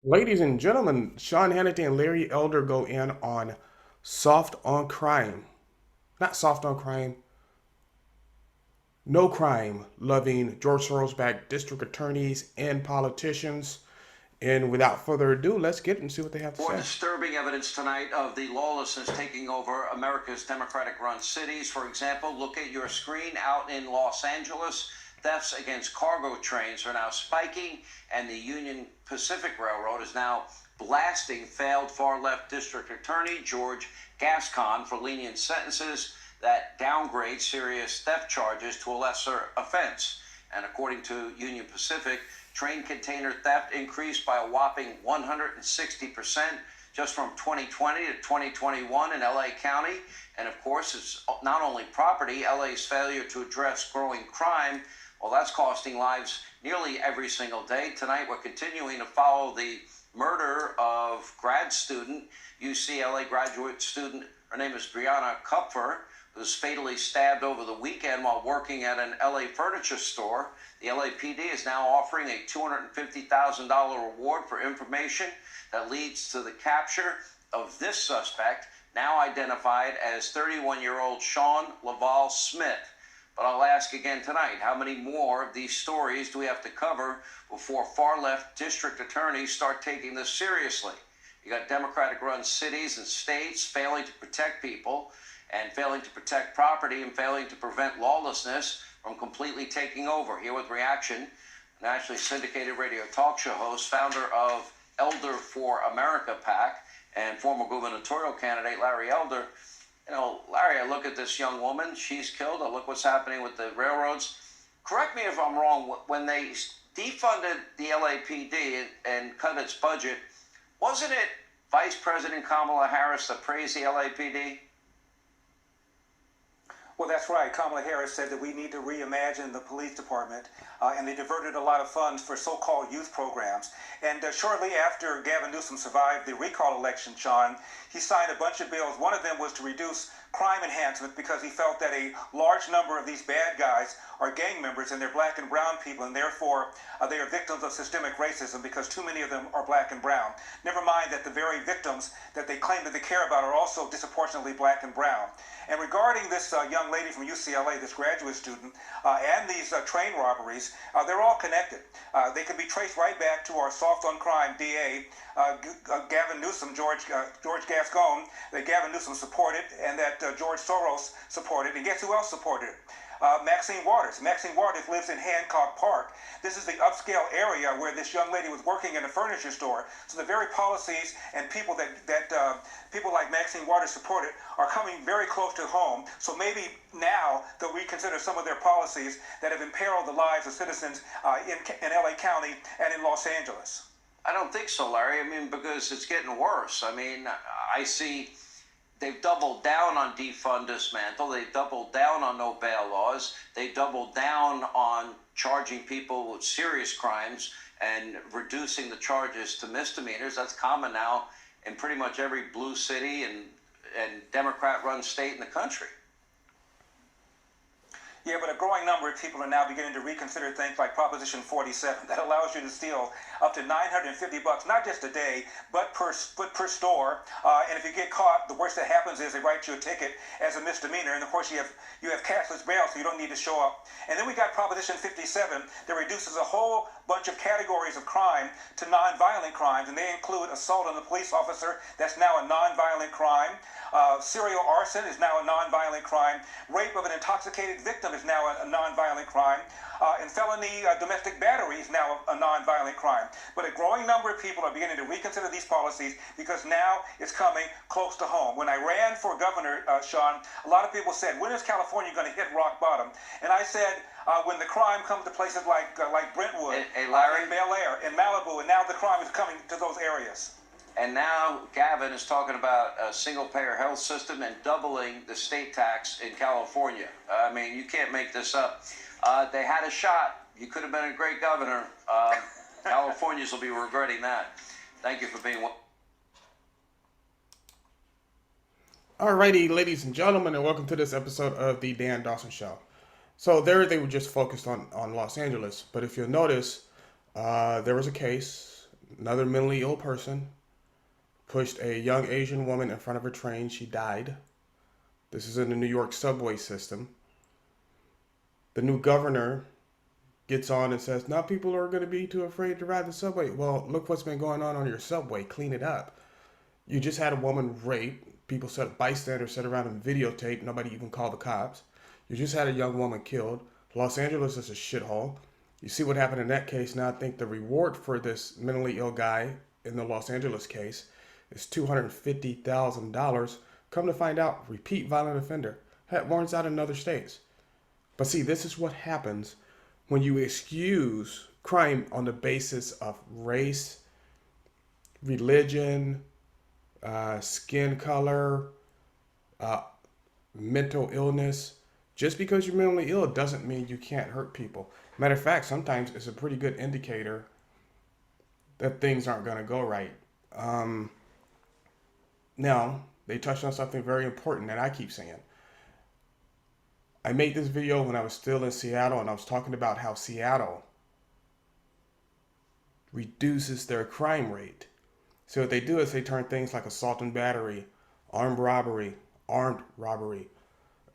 Ladies and gentlemen, Sean Hannity and Larry Elder go in on soft on crime. Not soft on crime, no crime, loving George Soros backed district attorneys and politicians. And without further ado, let's get and see what they have to More say. disturbing evidence tonight of the lawlessness taking over America's Democratic-run cities. For example, look at your screen out in Los Angeles. Thefts against cargo trains are now spiking, and the Union Pacific Railroad is now blasting failed far-left district attorney George Gascon for lenient sentences that downgrade serious theft charges to a lesser offense. And according to Union Pacific, train container theft increased by a whopping 160% just from 2020 to 2021 in LA County. And of course, it's not only property, LA's failure to address growing crime, well, that's costing lives nearly every single day. Tonight, we're continuing to follow the murder of grad student, UCLA graduate student. Her name is Brianna Kupfer, who was fatally stabbed over the weekend while working at an LA furniture store. The LAPD is now offering a $250,000 reward for information that leads to the capture of this suspect, now identified as 31-year-old Sean Laval Smith. But I'll ask again tonight, how many more of these stories do we have to cover before far-left district attorneys start taking this seriously? You got Democratic-run cities and states failing to protect people and failing to protect property and failing to prevent lawlessness from completely taking over. Here with reaction, a nationally syndicated radio talk show host, founder of Elder for America PAC, and former gubernatorial candidate Larry Elder. You know, Larry, I look at this young woman, she's killed. I look what's happening with the railroads. Correct me if I'm wrong, when they defunded the LAPD and cut its budget, wasn't it Vice President Kamala Harris that praised the LAPD? Well, that's right. Kamala Harris said that we need to reimagine the police department, and they diverted a lot of funds for so-called youth programs. And shortly after Gavin Newsom survived the recall election, Sean, he signed a bunch of bills. One of them was to reduce crime enhancement because he felt that a large number of these bad guys are gang members and they're black and brown people, and therefore they are victims of systemic racism because too many of them are black and brown. Never mind that the very victims that they claim that they care about are also disproportionately black and brown. And regarding this young lady from UCLA, this graduate student, and these train robberies, they're all connected. They can be traced right back to our soft on crime DA, Gavin Newsom, George Gascon, that Gavin Newsom supported and that George Soros supported. And guess who else supported it? Maxine Waters. Maxine Waters lives in Hancock Park. This is the upscale area where this young lady was working in a furniture store. So the very policies and people that people like Maxine Waters supported are coming very close to home. So maybe now they'll reconsider some of their policies that have imperiled the lives of citizens in LA County and in Los Angeles. I don't think so, Larry. I mean, because it's getting worse. I mean, I see they've doubled down on defund, dismantle. They've doubled down on no bail laws. They've doubled down on charging people with serious crimes and reducing the charges to misdemeanors. That's common now in pretty much every blue city and Democrat-run state in the country. Yeah, but a growing number of people are now beginning to reconsider things like Proposition 47 that allows you to steal up to $950, not just a day, but per store. And if you get caught, the worst that happens is they write you a ticket as a misdemeanor. And of course, you have cashless bail, so you don't need to show up. And then we got Proposition 57 that reduces a whole bunch of categories of crime to nonviolent crimes, and they include assault on a police officer. That's now a nonviolent crime. Serial arson is now a nonviolent crime. Rape of an intoxicated victim is now a nonviolent crime. And felony domestic battery is now a nonviolent crime. But a growing number of people are beginning to reconsider these policies because now it's coming close to home. When I ran for governor, Sean, a lot of people said, when is California going to hit rock bottom? And I said, when the crime comes to places like Brentwood, Larry, in Bel Air, in Malibu, and now the crime is coming to those areas. And now Gavin is talking about a single-payer health system and doubling the state tax in California. I mean, you can't make this up. They had a shot. You could have been a great governor. Californians will be regretting that. Thank you for being one. Alrighty, ladies and gentlemen, and welcome to this episode of the Dan Dawson Show. So there they were just focused on Los Angeles, but if you'll notice, there was a case Another mentally ill person pushed a young Asian woman in front of a train. She died. This is in the New York subway system. The new governor gets on and says, now people are going to be too afraid to ride the subway. Well, look what's been going on your subway. Clean it up. You just had a woman raped. People said, bystanders sat around and videotaped. Nobody even called the cops. You just had a young woman killed. Los Angeles is a shithole. You see what happened in that case. Now I think the reward for this mentally ill guy in the Los Angeles case is $250,000. Come to find out, repeat violent offender. Had warrants out in other states. But see, this is what happens when you excuse crime on the basis of race, religion, skin color, mental illness. Just because you're mentally ill doesn't mean you can't hurt people. Matter of fact, sometimes it's a pretty good indicator that things aren't going to go right. Now, they touched on something very important that I keep saying. I made this video when I was still in Seattle, and I was talking about how Seattle reduces their crime rate. So what they do is they turn things like assault and battery, armed robbery,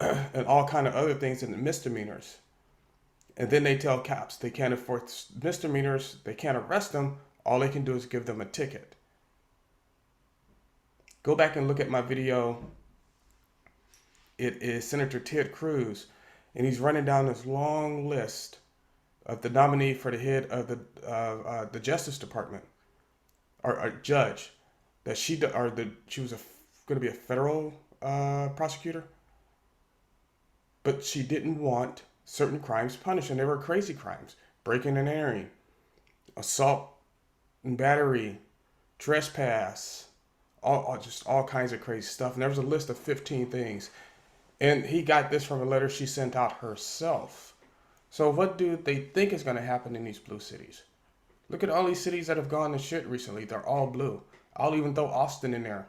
and all kind of other things into misdemeanors. And then they tell cops they can't enforce misdemeanors, they can't arrest them, all they can do is give them a ticket. Go back and look at my video. It is Senator Ted Cruz, and he's running down this long list of the nominee for the head of the Justice Department, or a judge, that she was going to be a federal prosecutor, but she didn't want certain crimes punished, and they were crazy crimes: breaking and entering, assault and battery, trespass, all kinds of crazy stuff. And there was a list of 15 things. And he got this from a letter she sent out herself. So what do they think is going to happen in these blue cities? Look at all these cities that have gone to shit recently. They're all blue. I'll even throw Austin in there.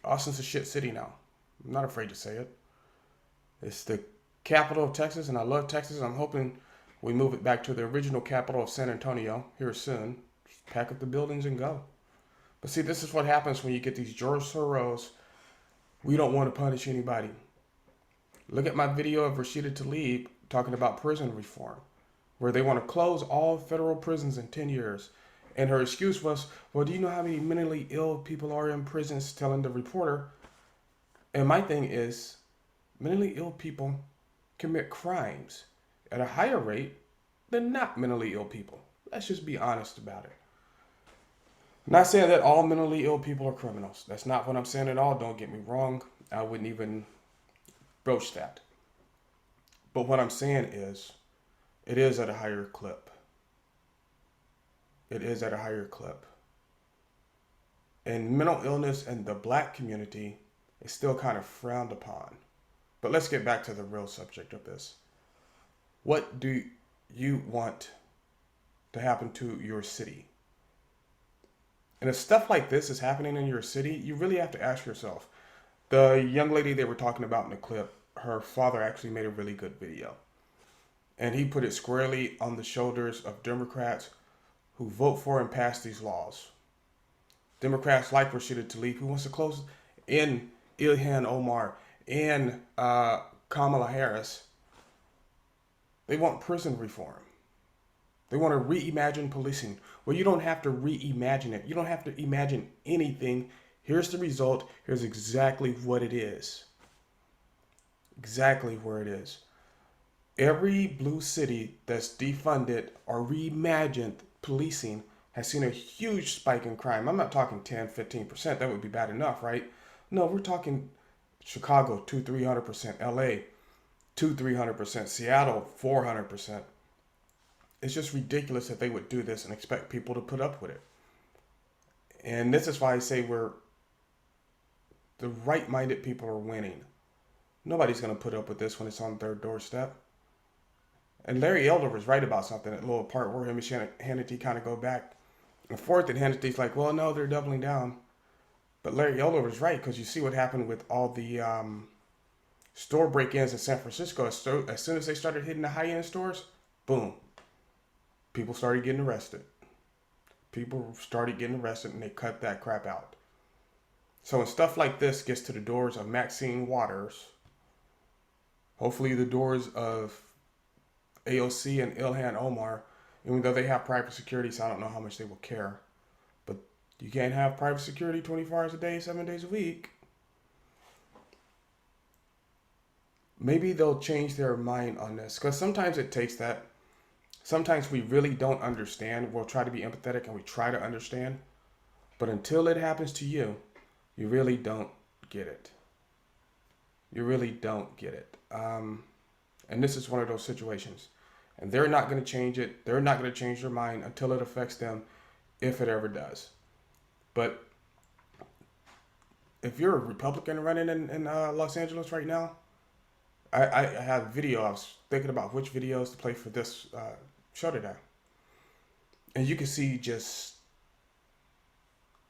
Austin's a shit city now. I'm not afraid to say it. It's the capital of Texas, and I love Texas. I'm hoping we move it back to the original capital of San Antonio here soon. Just pack up the buildings and go. But see, this is what happens when you get these George Soros. We don't want to punish anybody. Look at my video of Rashida Tlaib talking about prison reform, where they want to close all federal prisons in 10 years. And her excuse was, well, do you know how many mentally ill people are in prisons, telling the reporter? And my thing is, mentally ill people commit crimes at a higher rate than not mentally ill people. Let's just be honest about it. I'm not saying that all mentally ill people are criminals. That's not what I'm saying at all. Don't get me wrong. I wouldn't even broach that. But what I'm saying is, it is at a higher clip. It is at a higher clip. And mental illness in the black community is still kind of frowned upon. But let's get back to the real subject of this. What do you want to happen to your city? And if stuff like this is happening in your city, you really have to ask yourself. The young lady they were talking about in the clip, her father actually made a really good video. And he put it squarely on the shoulders of Democrats who vote for and pass these laws. Democrats like Rashida Tlaib, who wants to close in Ilhan Omar and Kamala Harris. They want prison reform. They want to reimagine policing. Well, you don't have to reimagine it. You don't have to imagine anything. Here's the result. Here's exactly what it is. Exactly where it is. Every blue city that's defunded or reimagined policing has seen a huge spike in crime. I'm not talking 10, 15%. That would be bad enough, right? No, we're talking Chicago, 200-300%. LA, 200-300%. Seattle, 400%. It's just ridiculous that they would do this and expect people to put up with it. And this is why I say the right-minded people are winning. Nobody's going to put up with this when it's on their doorstep. And Larry Elder was right about something, that little part where him and Hannity kind of go back and forth, and Hannity's like, well, no, they're doubling down. But Larry Elder was right, because you see what happened with all the store break-ins in San Francisco. As soon as they started hitting the high-end stores, boom. People started getting arrested. people started getting arrested and they cut that crap out. So when stuff like this gets to the doors of Maxine Waters, hopefully the doors of AOC and Ilhan Omar, even though they have private security, so I don't know how much they will care. But you can't have private security 24 hours a day, 7 days a week. Maybe they'll change their mind on this, because sometimes it takes that. Sometimes we really don't understand. We'll try to be empathetic and we try to understand. But until it happens to you, you really don't get it. You really don't get it. And this is one of those situations. And they're not going to change it. They're not going to change their mind until it affects them, if it ever does. But if you're a Republican running in Los Angeles right now, I had a video. I was thinking about which videos to play for this show today. And you can see just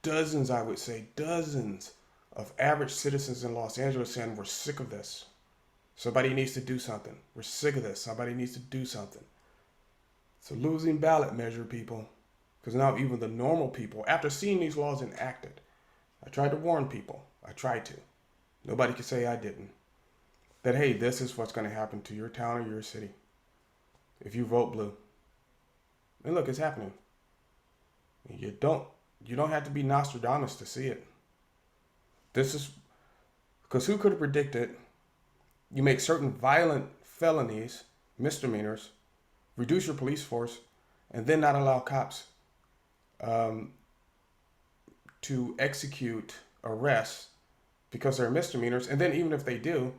dozens, I would say, dozens of average citizens in Los Angeles saying, we're sick of this. Somebody needs to do something. We're sick of this. Somebody needs to do something. It's a losing ballot measure, people. Because now even the normal people, after seeing these laws enacted, I tried to warn people. I tried to. Nobody could say I didn't. That, hey, this is what's going to happen to your town or your city if you vote blue. And look, it's happening. You don't have to be Nostradamus to see it. This is because who could have predicted you make certain violent felonies, misdemeanors, reduce your police force, and then not allow cops to execute arrests because they're misdemeanors. And then even if they do,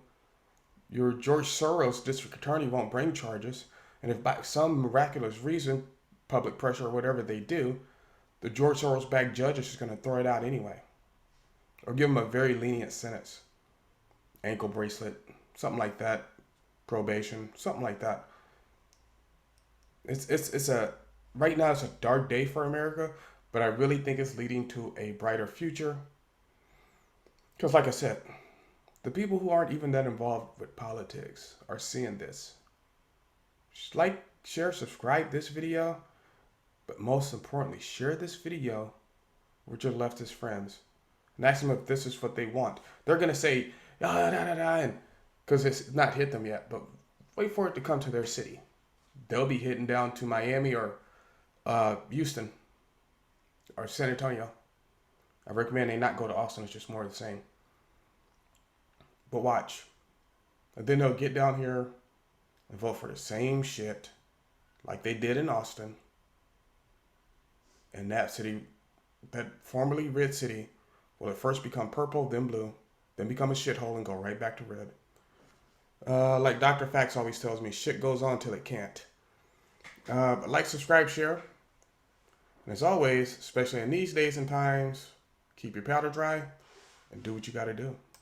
your George Soros district attorney won't bring charges. And if by some miraculous reason, public pressure or whatever they do, the George Soros-backed judge is just going to throw it out anyway. Or give them a very lenient sentence. Ankle bracelet, something like that. Probation, something like that. Right now it's a dark day for America, but I really think it's leading to a brighter future. Because like I said, the people who aren't even that involved with politics are seeing this. Just like, share, subscribe this video, but most importantly, share this video with your leftist friends and ask them if this is what they want. They're going to say, because it's not hit them yet, but wait for it to come to their city. They'll be heading down to Miami or Houston or San Antonio. I recommend they not go to Austin. It's just more of the same. But watch. And then they'll get down here and vote for the same shit like they did in Austin. And that city, that formerly red city, will at first become purple, then blue, then become a shithole and go right back to red. Like Dr. Fax always tells me, shit goes on till it can't. But like, subscribe, share. And as always, especially in these days and times, keep your powder dry and do what you gotta do.